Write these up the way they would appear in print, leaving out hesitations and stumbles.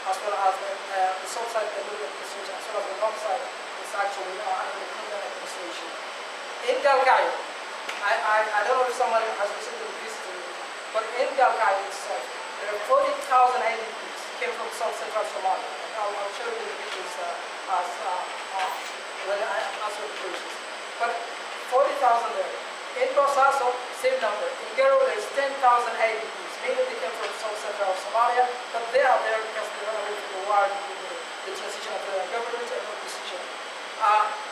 as well as the south side of the Libyan administration, as well as the north side is actually under the Kenyan administration. In Galkayo, I don't know if someone has recently visited, but in Galkayo itself, there are 40,000 IDPs came from South Central Somalia. And I'll show you the pictures when I answer the questions. But 40,000 there. In Bosaso, same number. In Gero, there's 10,000 IDPs. Maybe they came from South Central Somalia, but they are there because they run away from the war, the transition of the government and opposition.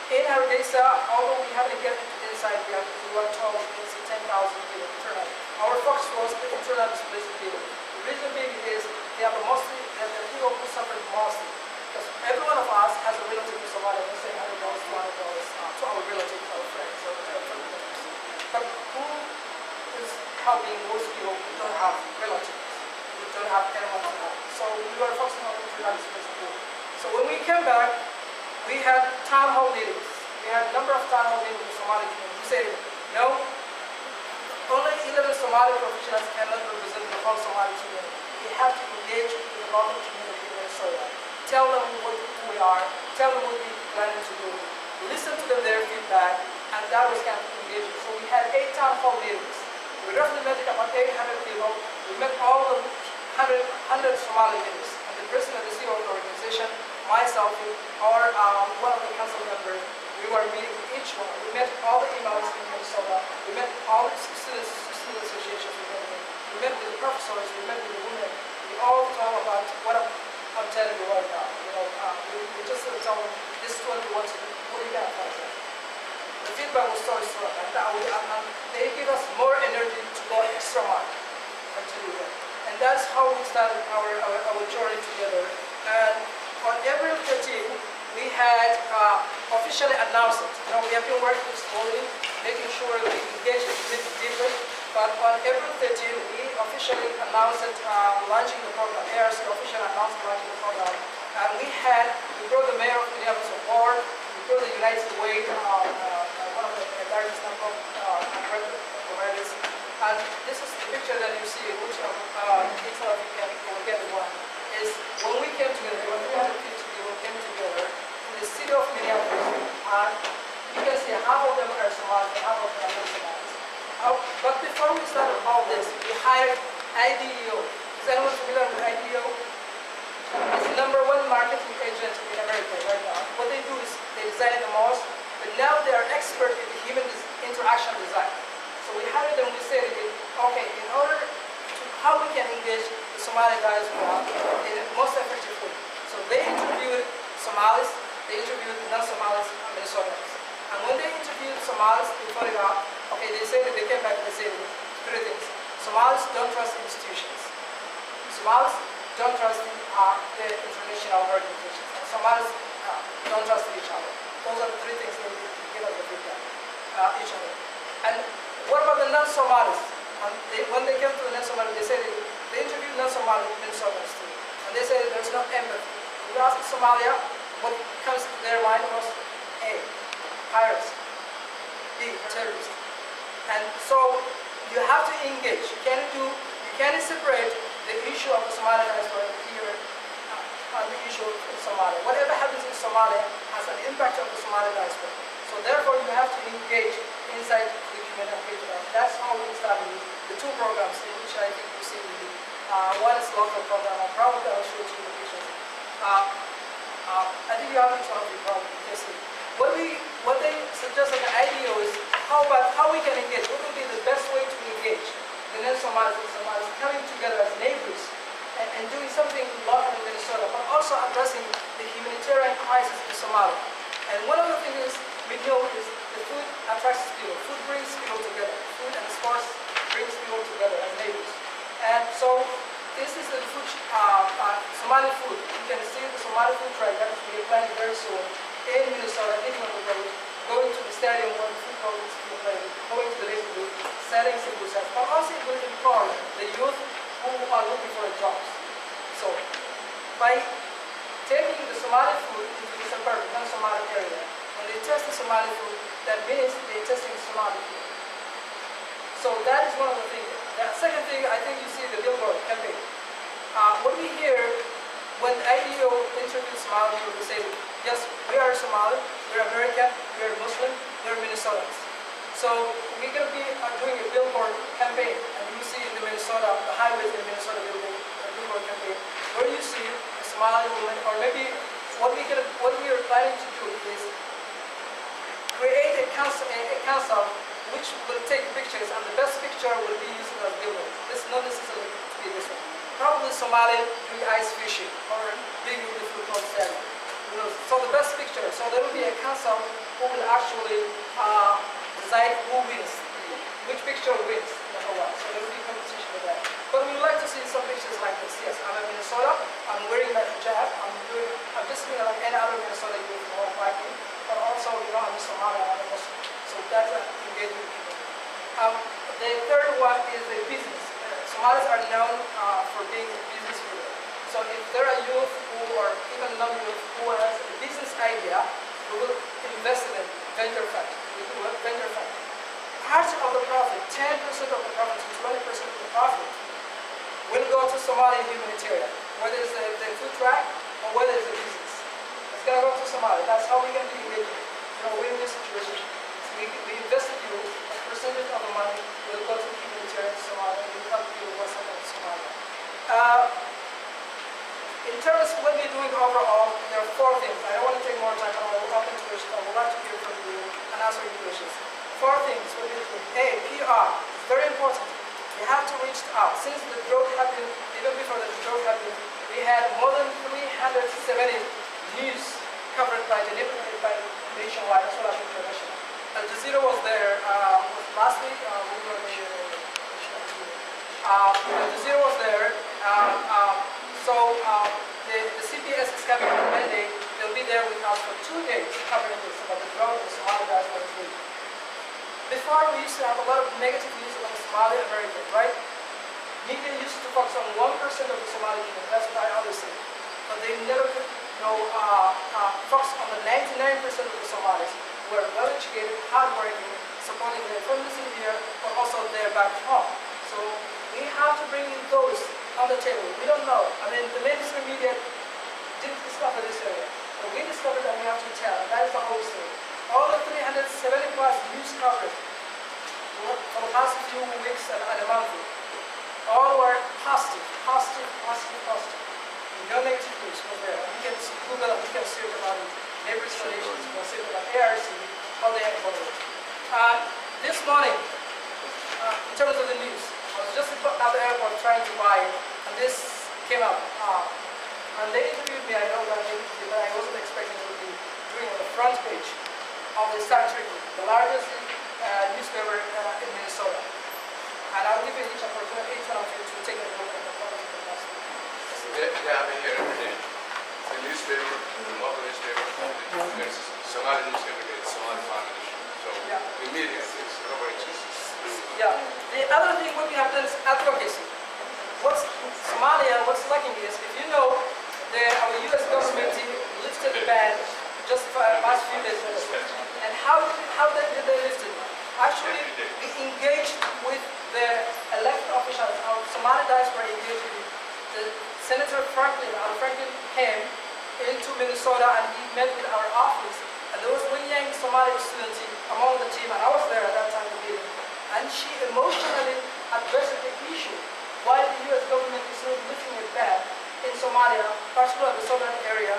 In Hargeisa, although we haven't get inside, we were told it's 10,000 people internal. Our focus was the internal displaced people. The reason being is they are the people who suffered mostly. Because every one of us has a relative in Somalia, let's say $100, $200 to our relatives, our friends, or family members. But who is helping those people who don't have relatives, who don't have anyone to help? So we were focusing on internal displaced people. So when we came back, we had town hall meetings. We had a number of town hall meetings with the Somali community. We said, no, only 11 Somali professionals cannot represent the whole Somali community. We have to engage with the local community in Minnesota. Tell them who we are, tell them what we planning to do, listen to them, their feedback, and that was kind of engagement. So we had 8 town hall meetings. We roughly met about 800 people. We met all the 100 Somali leaders. And the president and the CEO of the organization, myself, or one of the council members, we were meeting with each one. We met all the emails in Minnesota. We met all the student associations. We met with the professors. We met with the women. We all talked about what I'm telling you right now. We just tell them this is what we want to do. What do you got for that? The feedback was so strong, and they give us more energy to go extra mile and to do that. And that's how we started our journey together. And on April 13, we had officially announced it. We have been working slowly, making sure we engage a little deeper. But on April 13, we officially announced it, launching the program. A.R.C. officially announced launching the program. And we brought the mayor of Minneapolis on board. We brought the United Way, one of the largest non-profit providers. And this is the picture that you see, which each of you can get one, is when we came together, there were 350 people came together in the city of Minneapolis. And you can see half of them are Somali and half of them are non-Somali. But before we started all this, we hired IDEO. Is anyone familiar with IDEO? It's the #1 marketing agent in America right now. What they do is they design the most, but now they are expert in the human interaction design. So we hired them. We said, okay, in order to how we can engage the Somali diaspora in the most effective way. So they interviewed Somalis, they interviewed non-Somalis and Minnesotans. And when they interviewed Somalis, they found out, okay, they said that they came back and they said 3 things. Somalis don't trust institutions. Somalis don't trust the international organizations. And Somalis don't trust each other. Those are the 3 things they give us the feedback, each other. And what about the non-Somalis? When they came to the non-Somalis, they said they interviewed non-Somali Minnesotans too. And they said there's no empathy. When you ask Somalia, what comes to their mind was A, pirates, B, terrorists. And so you have to engage. You can't separate the issue of the Somali diaspora here and the issue of Somalia. Whatever happens in Somalia has an impact on the Somali diaspora. So therefore you have to engage inside the community. That's how we started the 2 programs in which I think you see. One is local program, and probably I'll show you the pictures. I think you have this one probably. What they suggest as an idea is how we can engage. What would be the best way to engage the non-Somalis and Somalis coming together as neighbors and doing something local in Minnesota, but also addressing the humanitarian crisis in Somalia. And one of the things we know is the food attracts people. Food brings people together. Food and sports brings people together as neighbors. And so this is the food, Somali food. You can see the Somali food truck that we are planning very soon in Minnesota, in the road, going to the stadium where the football is being played, going to the laser group, selling some goods, but also going to empower the youth who are looking for jobs. So by taking the Somali food into the suburban, non-Somali area, when they test the Somali food, that means they're testing the Somali food. So that is one of the things. The second thing, I think you see the billboard campaign. What we hear when will introduce Somali, we will say, yes, we are Somali, we are American, we are Muslim, we are Minnesotans. So we're going to be doing a billboard campaign, and you see in the Minnesota, the highways in Minnesota, there will be a billboard campaign where you see a Somali woman, or maybe what we are planning to do is create a council which will take pictures, and the best picture will be used as billboard. This is not necessarily to be this one. Probably Somali doing ice fishing or being in the football stadium. So the best picture. So there will be a council who will actually decide who wins, which picture wins, number one. So there will be competition with that. But we would like to see some pictures like this. Yes, I'm in Minnesota. I'm wearing my hijab. I'm just being like any other Minnesota youth or biking. But also, I'm in Somalia. I'm a Muslim. So that's an engagement. The third one is the business. Somalis are known for being a business people. So if there are youth who, or even non-youth who has a business idea, we will invest in venture fund. We do a venture fund. Part of the profit, 10% of the profit to 20% of the profit, will go to Somali humanitarian, whether it's the food track or whether it's a business. It's going to go to Somalia. That's how we can be engaging. We're in this situation. So we invest in you, a percentage of the money will go to humanitarian to Somalia, and we help you with what's happening in Somalia. In terms of what we're doing overall, there are 4 things. I don't want to take more time, but I will open to questions. I would like to hear from you and answer your questions. 4 things what we're doing. A, PR. It's very important. We have to reach out. Since the drought happened, even before the drought happened, we had more than 370 news covered by nationwide as well as international. Al Jazeera was there last week. Al Jazeera was there. The CPS is coming on Monday. They'll be there with us for 2 days covering this about the drought in Somalia. Before, we used to have a lot of negative news about the Somali American, right? Media used to focus on 1% of the Somali people. That's what I always say. But they never could, focus on the 99% of the Somalis who are well educated, hardworking, supporting their families in here, but also they're back home. So we have to bring in those on the table. We don't know. I mean, the mainstream media didn't discover this area. But we discovered that we have to tell. And that is the whole story. All the 370 plus news coverage for the past few weeks and a month, all were positive. No negative news was there. You can Google and you can search about it. Neighbors Relations, you can search about A.R.C, how they are involved. This morning, in terms of the news, I was just at the airport trying to buy it, and this came up. And they interviewed me. I know that I wasn't expecting to be doing on the front page of the Star Tribune, the largest newspaper in Minnesota. And I'll give you each opportunity, each one of you, to take a look at the cover of the last week. Yeah, I've been here every day. The newspaper, the local newspaper, there's Somali newspaper, it's Somali famine issue. So the media is covering this. Yeah. The other thing what we have done is advocacy. What's lacking is, if you know, our U.S. government lifted the ban just for the past few days. And how did they lift it? Actually, we engaged with the elected officials. Our Somali diaspora engaged with the Senator Franklin. Franklin came into Minnesota and he met with our office. And there was one young Somali student among the team, and I was there at that time in the meeting. And she emotionally addressed the issue why the U.S. government is not lifting it ban in Somalia, particularly the southern area,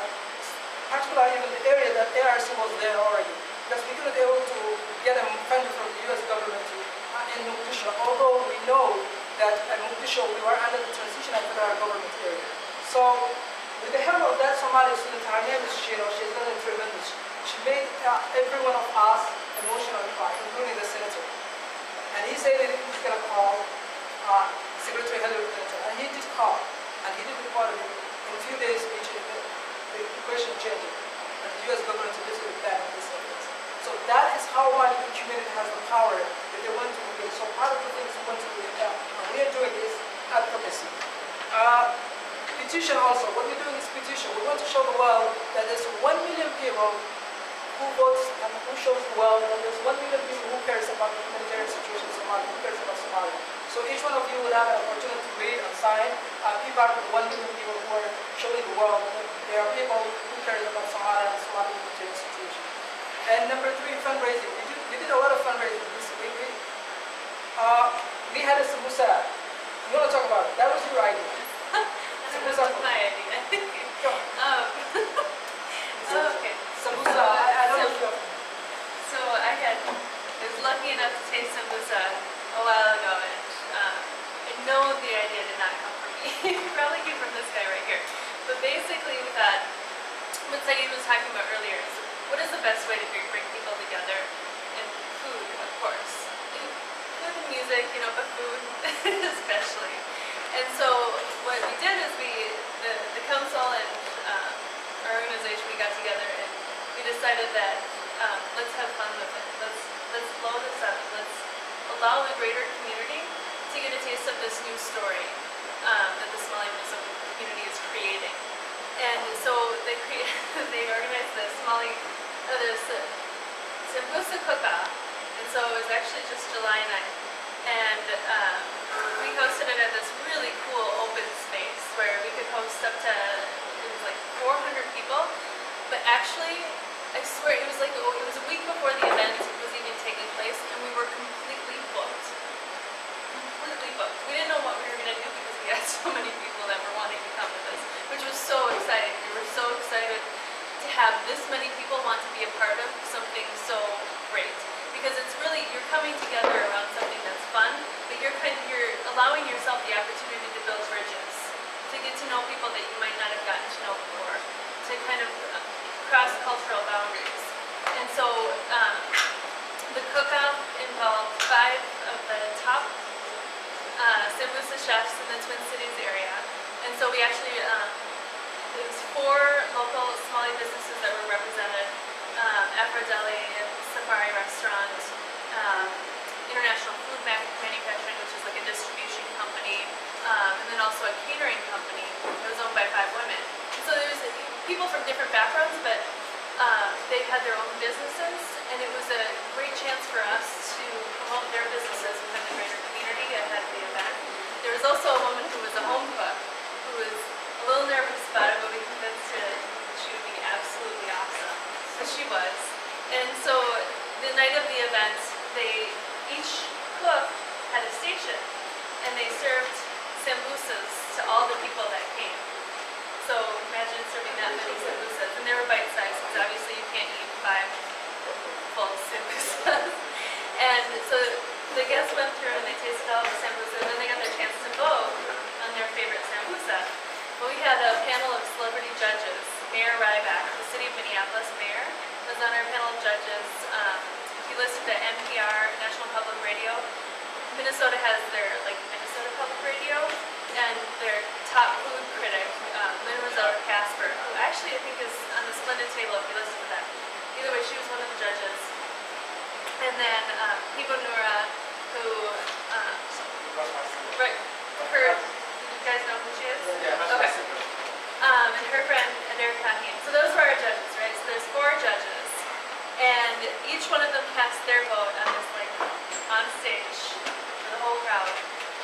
particularly even the area that A.R.C was there already. Because we couldn't be able to get a funding from the U.S. government in Mogadishu, although we know that in Mogadishu we were under the transitional federal government area. So with the help of that Somali student, her name is Shiro, she's done tremendous. She made every one of us emotionally cry, including the senator. And he said that he's going to call Secretary Hillary Clinton, and he did call, and he did report it. In a few days, the equation changed, and the U.S. government lifted the ban on this area. So that is how much the community has the power that they want to engage. So part of the things we want to do, and we are doing is advocacy. Petition also. What we're doing is petition. We want to show the world that there's 1 million people who votes and who shows the world that there's 1 million people who cares about the humanitarian situation in Somalia, who cares about Somalia. So each one of you will have an opportunity to read and sign. Be part of the 1 million people who are showing the world that they there are people who care about Somalia and Somali humanitarian situation. And number 3, fundraising. We did a lot of fundraising this week. We had a samosa. You want to talk about it? That was your idea. That was my idea. Okay. Samosa. I don't know if you're... So I was lucky enough to taste samosa a while ago, and no, the idea did not come from me. It probably came from this guy right here. But basically we thought, what Saeed was talking about earlier, is what is the best way to bring people together? And food, of course. Food and music, but food especially. And so what we did is the council and our organization, we got together and we decided that let's have fun with it. Let's blow this up. Let's allow the greater community to get a taste of this new story that the Somali Minnesota community is creating. And so they organized the Sambusa cook-off, and so it was actually just July 9th. And we hosted it at this really cool open space where we could host up to, it was like 400 people, but actually, I swear, it was a week before the event was even taking place, and we were completely booked. Completely booked. We didn't know what we were going to do because we had so many people that were wanting to come with us, which was so exciting. We were so excited to have this many people want to be a part of something so great. Because it's really, you're coming together around something that's fun, but you're allowing yourself the opportunity to build bridges, to get to know people that you might not have gotten to know before, to kind of cross cultural boundaries. And so the cook-off involved 5 of the top Sambusa chefs in the Twin Cities area. And so we actually, there was 4 local Somali businesses that were represented. Afro-Deli, Safari Restaurant, International Food Manufacturing, which is like a distribution company, and then also a catering company that was owned by 5 women. And so there was people from different backgrounds, but they had their own businesses, and it was a great chance for us to promote their businesses within the greater community ahead of the event. There was also a woman who was a home cook, who was a little nervous about it, but we convinced her that she would be absolutely awesome. So she was. And so the night of the event, each cook had a station, and they served sambusas to all the people that came. So imagine serving that many sambusas, and they were bite-sized, because obviously you can't eat 5 full sambusas. And so the guests went through and they tasted all the sambusas, and then they got their chance to vote on their favorite sambusa. Well, we had a panel of celebrity judges. Mayor Ryback, the City of Minneapolis mayor, was on our panel of judges. He listened to NPR, National Public Radio. Minnesota has their Minnesota Public Radio, and their top food critic, Lynn Rosella Casper, who actually I think is on the Splendid Table if you listen to that. Either way, she was one of the judges. And then Hibo Nura, who, you guys know who she is? Yeah. Okay. And her friend, Adair Kahim. So those were our judges, right? So there's 4 judges. And each one of them cast their vote on this, on stage for the whole crowd.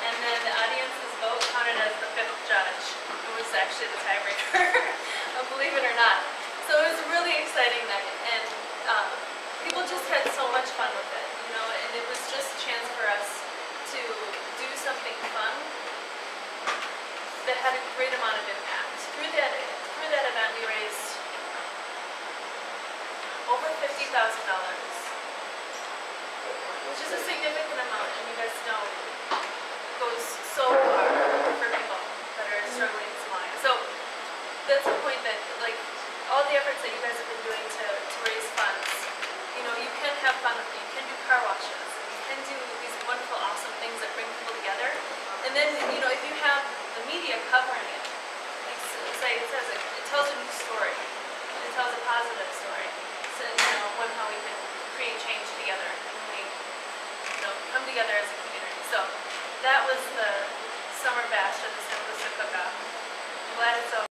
And then the audience's vote counted as the 5th judge, who was actually the tiebreaker, believe it or not. So it was a really exciting night. And people just had so much fun with it, and it was just a chance for us to do something fun that had a great amount of impact. Through that event, we raised over $50,000, which is a significant amount, and you guys know it goes so far for people that are struggling in Somalia. So that's a point that, all the efforts that you guys have been doing to raise funds, you can have fun with it, you can do car washes, you can do these wonderful, awesome things that bring people together. And then, if you have the media covering it, it tells a new story. It tells a positive story. So, how we can create change together, and we, come together as a community. So, that was the summer bash of the Sambusa Cook-Off. I'm glad it's over.